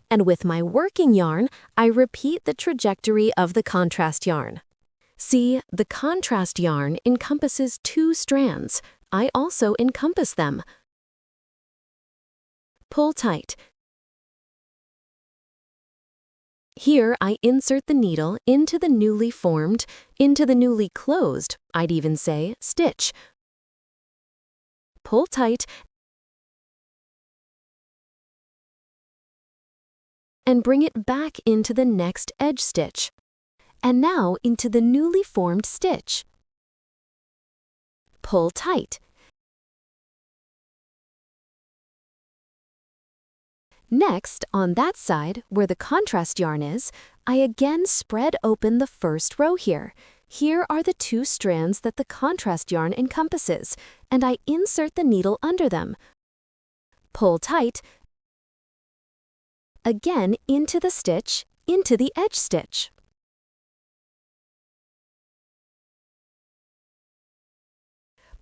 Speaker 1: And with my working yarn, I repeat the trajectory of the contrast yarn. See, the contrast yarn encompasses 2 strands. I also encompass them. Pull tight. Here I insert the needle into the newly closed, I'd even say, stitch. Pull tight and bring it back into the next edge stitch. And now into the newly formed stitch. Pull tight. Next, on that side, where the contrast yarn is, I again spread open the first row here. Here are the 2 strands that the contrast yarn encompasses, and I insert the needle under them. Pull tight. Again into the stitch, into the edge stitch.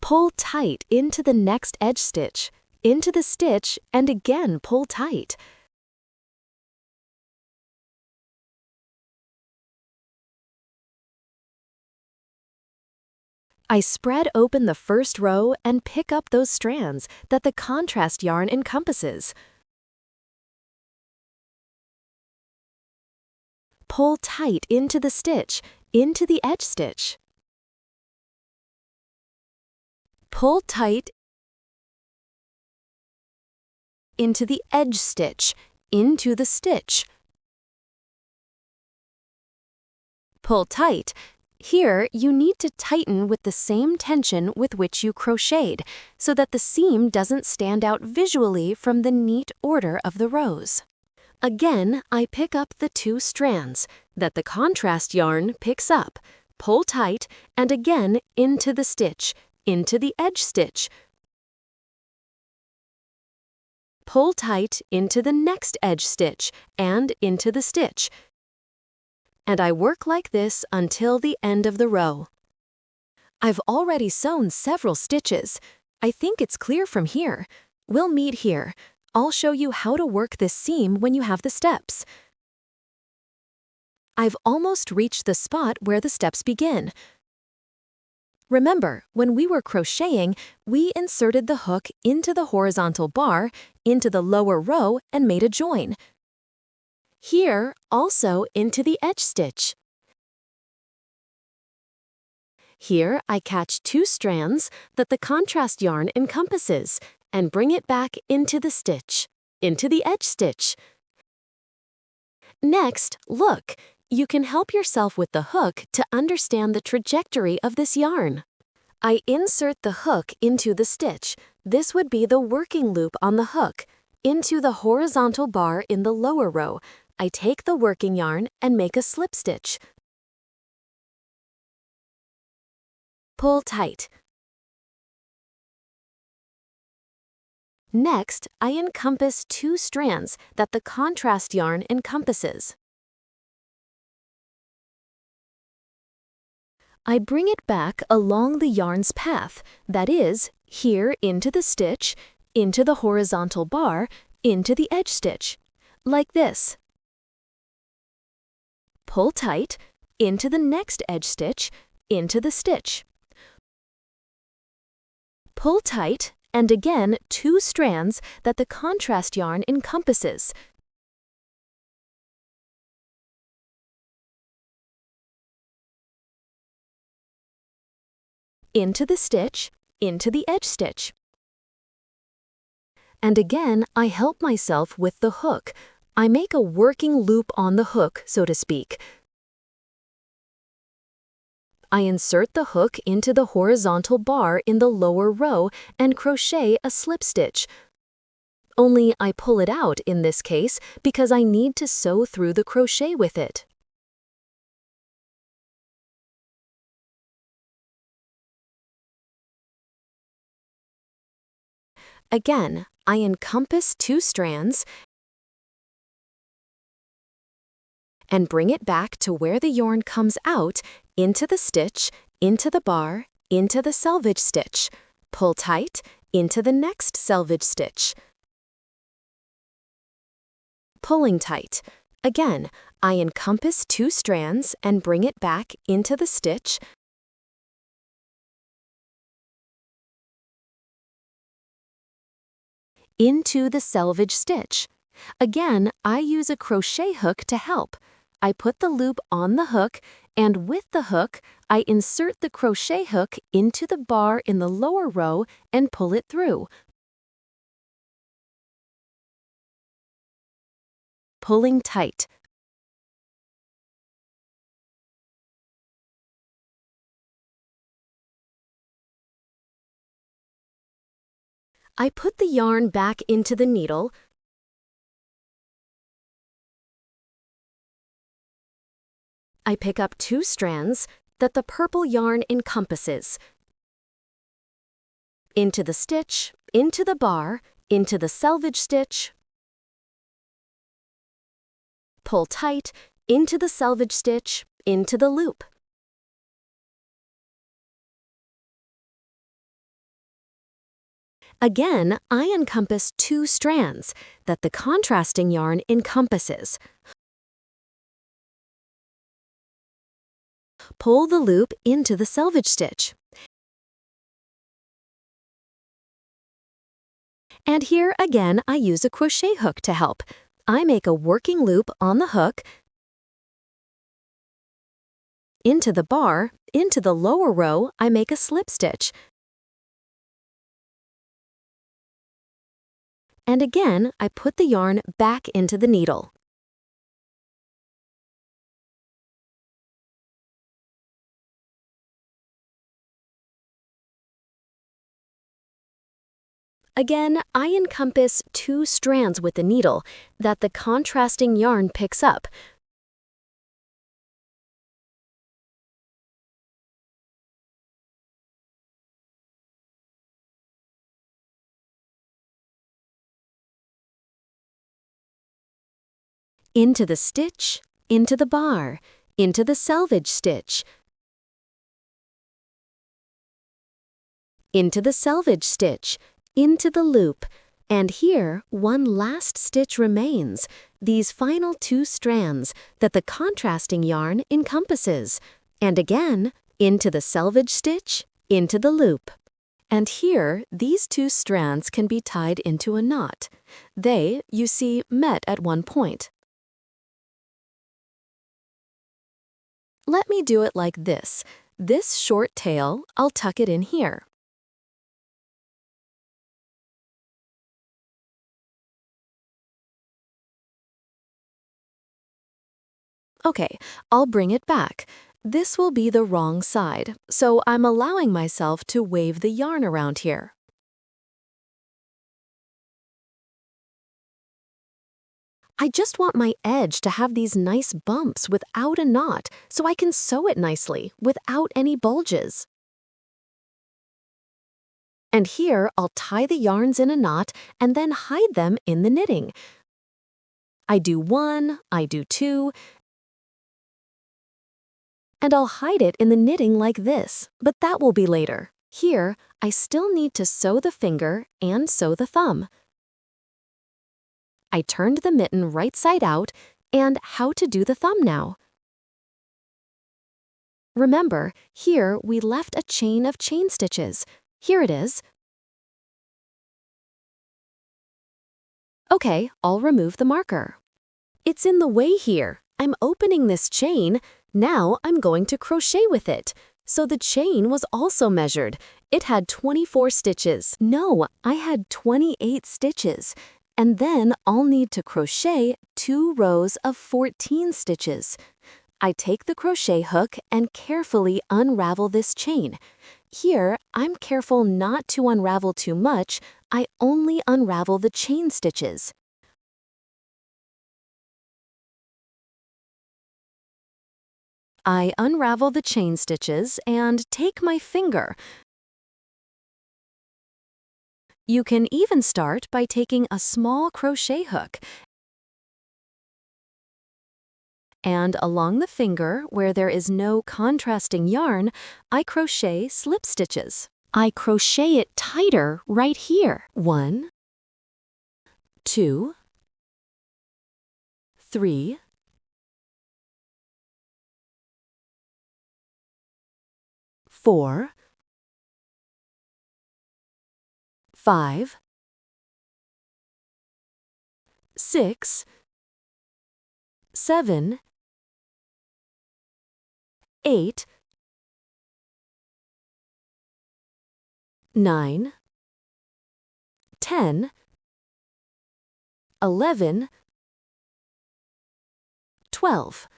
Speaker 1: Pull tight into the next edge stitch, into the stitch, and again pull tight. I spread open the first row and pick up those strands that the contrast yarn encompasses. Pull tight into the stitch, into the edge stitch. Pull tight into the edge stitch, into the stitch. Pull tight. Here, you need to tighten with the same tension with which you crocheted, so that the seam doesn't stand out visually from the neat order of the rows. Again, I pick up the 2 strands that the contrast yarn picks up, pull tight, and again into the stitch, into the edge stitch. Pull tight into the next edge stitch and into the stitch. And I work like this until the end of the row. I've already sewn several stitches. I think it's clear from here. We'll meet here. I'll show you how to work this seam when you have the steps. I've almost reached the spot where the steps begin. Remember, when we were crocheting, we inserted the hook into the horizontal bar, into the lower row, and made a join. Here, also into the edge stitch. Here, I catch 2 strands that the contrast yarn encompasses and bring it back into the stitch, into the edge stitch. Next, look. You can help yourself with the hook to understand the trajectory of this yarn. I insert the hook into the stitch. This would be the working loop on the hook. Into the horizontal bar in the lower row, I take the working yarn and make a slip stitch. Pull tight. Next, I encompass 2 strands that the contrast yarn encompasses. I bring it back along the yarn's path, that is, here into the stitch, into the horizontal bar, into the edge stitch, like this. Pull tight, into the next edge stitch, into the stitch. Pull tight, and again 2 strands that the contrast yarn encompasses. Into the stitch, into the edge stitch. And again, I help myself with the hook. I make a working loop on the hook, so to speak. I insert the hook into the horizontal bar in the lower row and crochet a slip stitch. Only I pull it out in this case because I need to sew through the crochet with it. Again, I encompass 2 strands and bring it back to where the yarn comes out, into the stitch, into the bar, into the selvage stitch. Pull tight, into the next selvage stitch. Pulling tight. Again, I encompass 2 strands and bring it back into the stitch, into the selvage stitch. Again, I use a crochet hook to help. I put the loop on the hook, and with the hook, I insert the crochet hook into the bar in the lower row and pull it through. Pulling tight. I put the yarn back into the needle, I pick up 2 strands that the purple yarn encompasses. Into the stitch, into the bar, into the selvage stitch. Pull tight, into the selvage stitch, into the loop. Again, I encompass 2 strands that the contrasting yarn encompasses. Pull the loop into the selvage stitch. And here again, I use a crochet hook to help. I make a working loop on the hook, into the bar, into the lower row, I make a slip stitch. And again, I put the yarn back into the needle. Again, I encompass 2 strands with the needle that the contrasting yarn picks up. Into the stitch, into the bar, into the selvage stitch, into the selvage stitch, into the loop, And here, one last stitch remains, these final 2 strands that the contrasting yarn encompasses. And again, into the selvage stitch, into the loop. And here, these 2 strands can be tied into a knot. They, you see, met at one point. Let me do it like this. This short tail, I'll tuck it in here. Okay, I'll bring it back. This will be the wrong side, so I'm allowing myself to wave the yarn around here. I just want my edge to have these nice bumps without a knot, so I can sew it nicely without any bulges. And here, I'll tie the yarns in a knot and then hide them in the knitting. I do 1, I do 2, and I'll hide it in the knitting like this, but that will be later. Here, I still need to sew the finger and sew the thumb. I turned the mitten right side out, and how to do the thumb now. Remember, here we left a chain of chain stitches. Here it is. Okay, I'll remove the marker. It's in the way here. I'm opening this chain. Now I'm going to crochet with it. So the chain was also measured. It had 24 stitches. No, I had 28 stitches. And then I'll need to crochet 2 rows of 14 stitches. I take the crochet hook and carefully unravel this chain. Here, I'm careful not to unravel too much. I only unravel the chain stitches. I unravel the chain stitches and take my finger. You can even start by taking a small crochet hook and along the finger where there is no contrasting yarn, I crochet slip stitches. I crochet it tighter right here. 1, 2, 3, 4, 5, 6, 7, 8, 9, 10, 11, 12.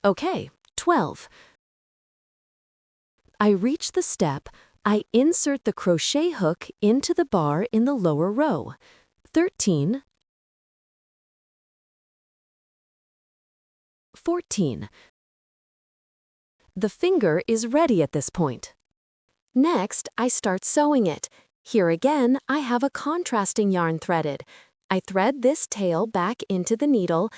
Speaker 1: Okay, 12. I reach the step. I insert the crochet hook into the bar in the lower row. 13, 14. The finger is ready at this point. Next, I start sewing it. Here again, I have a contrasting yarn threaded. I thread this tail back into the needle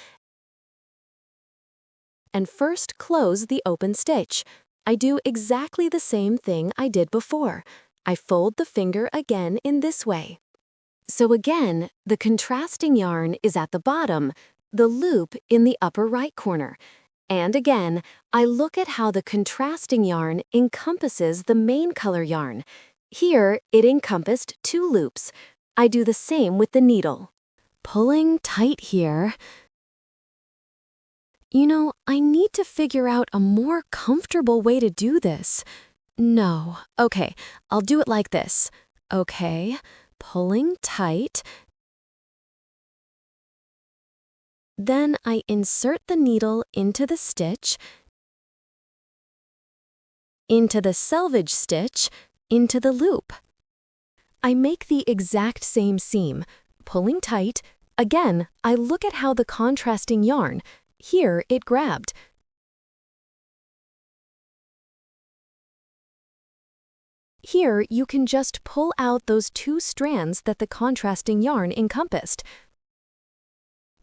Speaker 1: and first close the open stitch. I do exactly the same thing I did before. I fold the finger again in this way. So again, the contrasting yarn is at the bottom, the loop in the upper right corner. And again, I look at how the contrasting yarn encompasses the main color yarn. Here, it encompassed 2 loops. I do the same with the needle. Pulling tight here. You know, I need to figure out a more comfortable way to do this. No. Okay, I'll do it like this. Okay, pulling tight. Then I insert the needle into the stitch, into the selvage stitch, into the loop. I make the exact same seam, pulling tight. Again, I look at how the contrasting yarn, here it grabbed. Here you can just pull out those 2 strands that the contrasting yarn encompassed.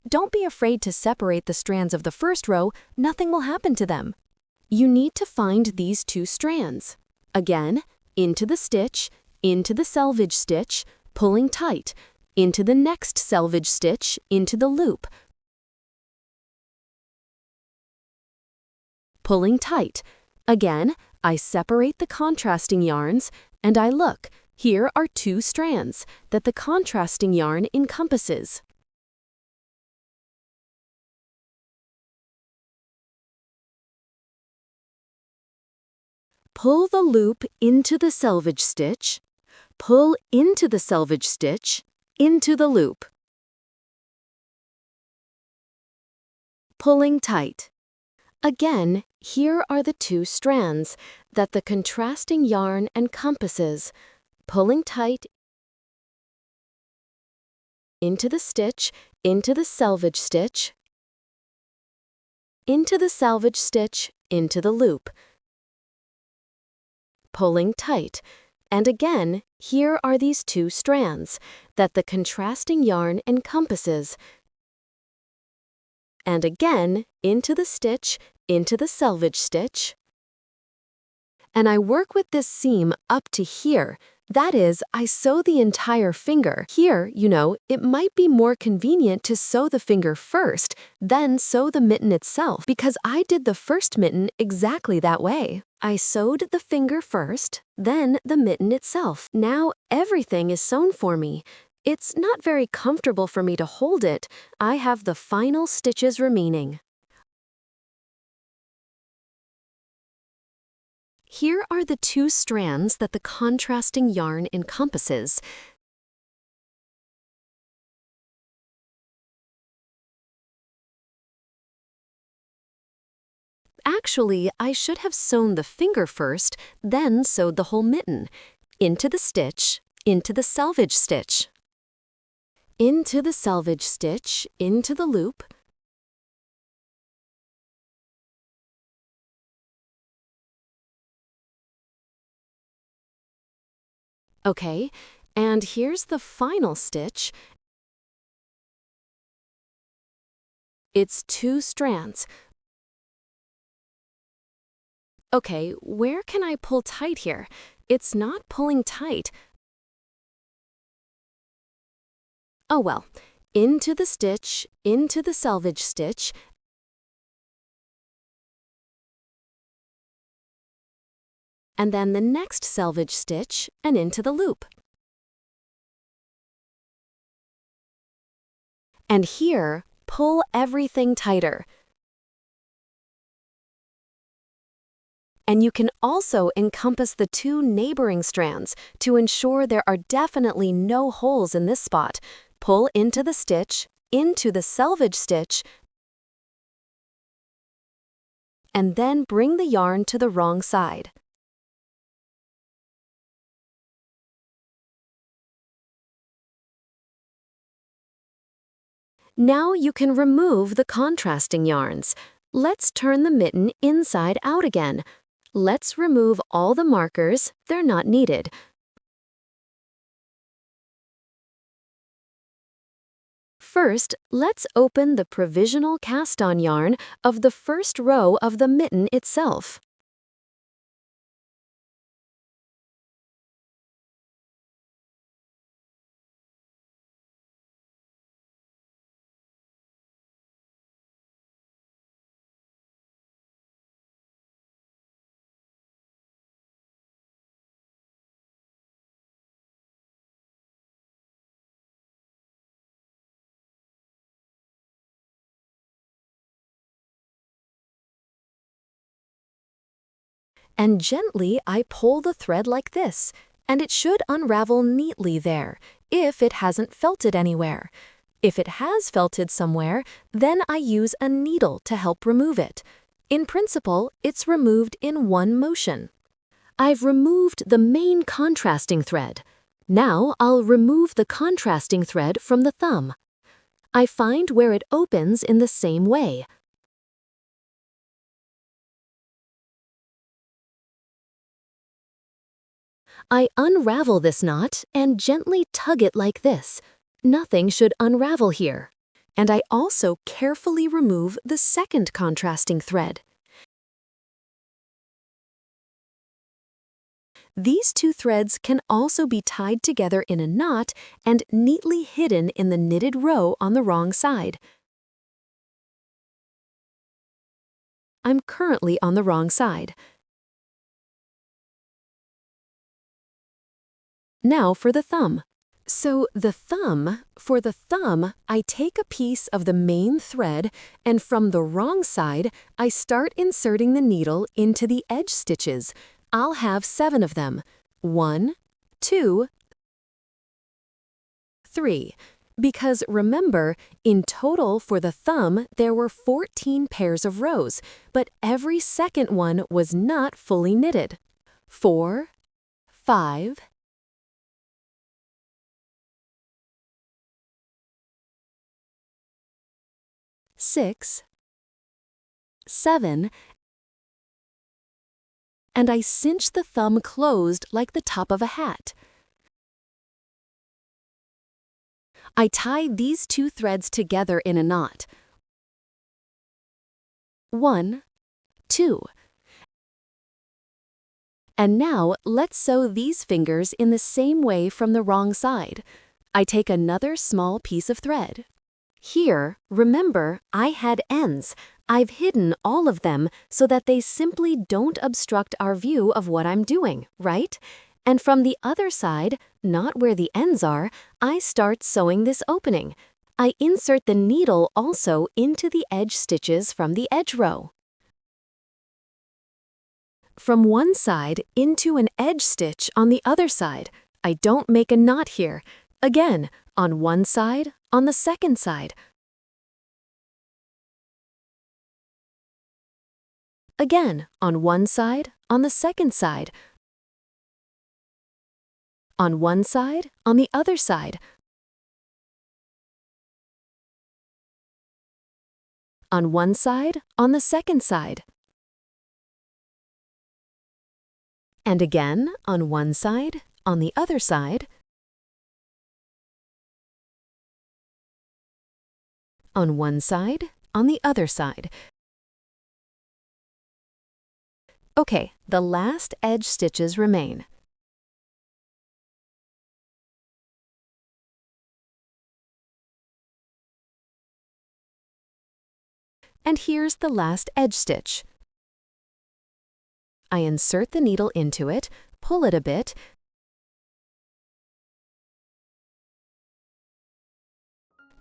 Speaker 1: Don't be afraid to separate the strands of the first row, nothing will happen to them. You need to find these 2 strands. Again, into the stitch, into the selvage stitch, pulling tight, into the next selvage stitch, into the loop, pulling tight. Again, I separate the contrasting yarns, and I look. Here are 2 strands that the contrasting yarn encompasses. Pull the loop into the selvage stitch, pull into the selvage stitch, into the loop, pulling tight. Again, here are the 2 strands that the contrasting yarn encompasses, pulling tight into the stitch, into the selvage stitch, into the selvage stitch, into the loop, pulling tight. And again, here are these 2 strands that the contrasting yarn encompasses. And again, into the stitch, into the selvage stitch. And I work with this seam up to here. That is, I sew the entire finger. Here, it might be more convenient to sew the finger first, then sew the mitten itself, because I did the first mitten exactly that way. I sewed the finger first, then the mitten itself. Now everything is sewn for me. It's not very comfortable for me to hold it. I have the final stitches remaining. Here are the 2 strands that the contrasting yarn encompasses. Actually, I should have sewn the finger first, then sewed the whole mitten. Into the stitch, into the selvage stitch. Into the selvage stitch, into the loop. Okay, and here's the final stitch. It's 2 strands. Okay, where can I pull tight here? It's not pulling tight. Oh well, into the stitch, into the selvage stitch, and then the next selvage stitch and into the loop. And here, pull everything tighter. And you can also encompass the 2 neighboring strands to ensure there are definitely no holes in this spot. Pull into the stitch, into the selvage stitch, and then bring the yarn to the wrong side. Now you can remove the contrasting yarns. Let's turn the mitten inside out again. Let's remove all the markers, they're not needed. First, let's open the provisional cast-on yarn of the first row of the mitten itself. And gently I pull the thread like this, and it should unravel neatly there, if it hasn't felted anywhere. If it has felted somewhere, then I use a needle to help remove it. In principle, it's removed in one motion. I've removed the main contrasting thread. Now I'll remove the contrasting thread from the thumb. I find where it opens in the same way. I unravel this knot and gently tug it like this. Nothing should unravel here. And I also carefully remove the second contrasting thread. These two threads can also be tied together in a knot and neatly hidden in the knitted row on the wrong side. I'm currently on the wrong side. Now for the thumb. For the thumb, I take a piece of the main thread, and from the wrong side, I start inserting the needle into the edge stitches. I'll have 7 of them. 1, 2, 3. Because remember, in total for the thumb, there were 14 pairs of rows, but every second one was not fully knitted. 4, 5, 6, 7, and I cinch the thumb closed like the top of a hat. I tie these two threads together in a knot. 1, 2. And now let's sew these fingers in the same way from the wrong side. I take another small piece of thread. Here, remember, I had ends. I've hidden all of them so that they simply don't obstruct our view of what I'm doing, right? And from the other side, not where the ends are, I start sewing this opening. I insert the needle also into the edge stitches from the edge row. From one side into an edge stitch on the other side. I don't make a knot here. Again, on one side, on the second side. Again, on one side, on the second side. On one side, on the other side. On one side, on the second side. And again, on one side, on the other side. On one side, on the other side. Okay, the last edge stitches remain. And here's the last edge stitch. I insert the needle into it, pull it a bit,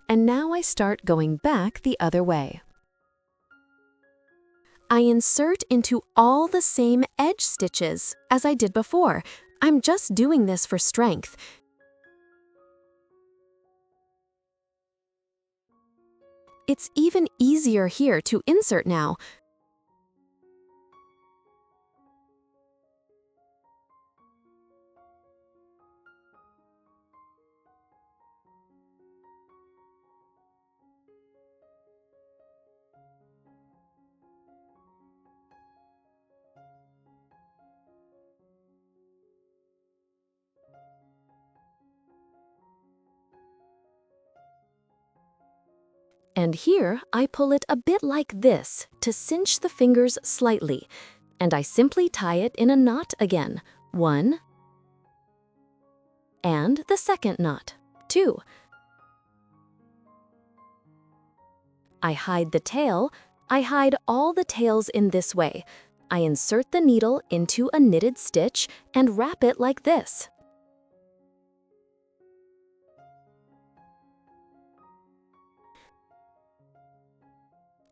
Speaker 1: and now I start going back the other way. I insert into all the same edge stitches as I did before. I'm just doing this for strength. It's even easier here to insert now. And here, I pull it a bit like this to cinch the fingers slightly, and I simply tie it in a knot again. 1, and the second knot. 2. I hide the tail. I hide all the tails in this way. I insert the needle into a knitted stitch and wrap it like this.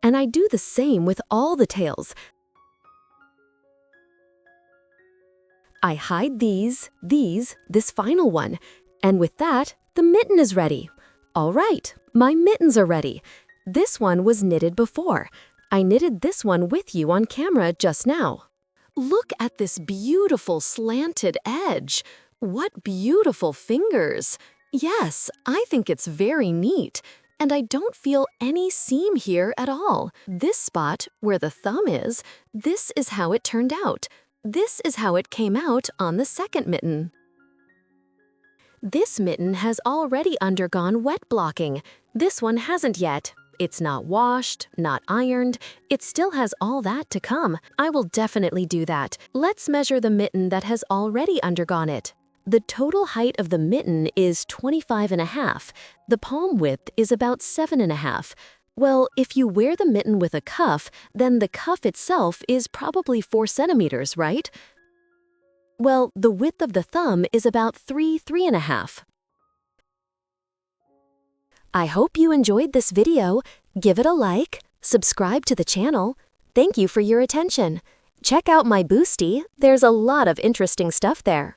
Speaker 1: And I do the same with all the tails. I hide this final one, and with that, the mitten is ready. All right, my mittens are ready. This one was knitted before. I knitted this one with you on camera just now. Look at this beautiful slanted edge. What beautiful fingers. Yes, I think it's very neat. And I don't feel any seam here at all. This spot, where the thumb is, this is how it turned out. This is how it came out on the second mitten. This mitten has already undergone wet blocking. This one hasn't yet. It's not washed, not ironed. It still has all that to come. I will definitely do that. Let's measure the mitten that has already undergone it. The total height of the mitten is 25.5. The palm width is about 7.5. Well, if you wear the mitten with a cuff, then the cuff itself is probably 4 centimeters, right? Well, the width of the thumb is about 3.5. I hope you enjoyed this video. Give it a like, subscribe to the channel. Thank you for your attention. Check out my Boosty, there's a lot of interesting stuff there.